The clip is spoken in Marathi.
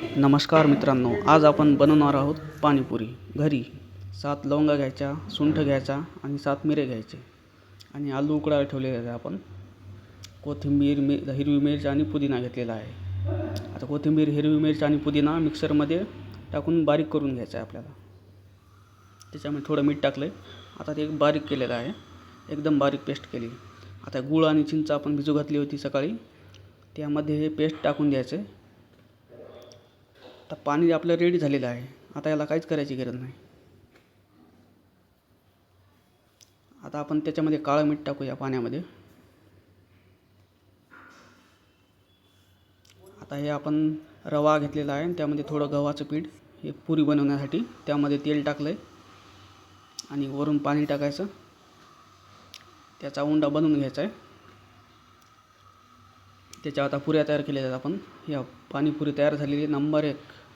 नमस्कार मित्रांनो, आज आपण बनवणार आहोत पाणीपुरी घरी। 7 लवंगा घ्यायच्या, सुंठ घ्यायचा आणि 7 मिरे घ्यायचे आणि आलू उकडायला ठेवलेले आहे। आपण कोथिंबीर, हिरवी मिरची आणि पुदिना घेतलेला आहे। आता कोथिंबीर, हिरवी मिरची आणि पुदिना मिक्सरमध्ये टाकून बारीक करून घ्यायचं आहे आपल्याला। त्याच्यामध्ये थोडं मीठ टाकलं आहे। आता ते बारीक केलेलं आहे, एकदम बारीक पेस्ट केली। आता गूळ आणि चिंच आपण भिजू घातली होती सकाळी, त्यामध्ये हे पेस्ट टाकून द्यायचं आहे। आता पाणी आपलं रेडी झालेलं आहे। आता याला काहीच करायची गरज नाही। आता आपण त्याच्यामध्ये काळं मीठ टाकूया पाण्यामध्ये। आता हे आपण रवा घेतलेला आहे, त्यामध्ये थोडं गव्हाचं पीठ, हे पुरी बनवण्यासाठी त्यामध्ये तेल टाकलंय आणि वरून पाणी टाकायचं। त्याचा उंडा बनवून घ्यायचा आहे। त्याच्या आता पुऱ्या तयार केल्या आहेत आपण। या पाणीपुरी तयार झालेली नंबर 1।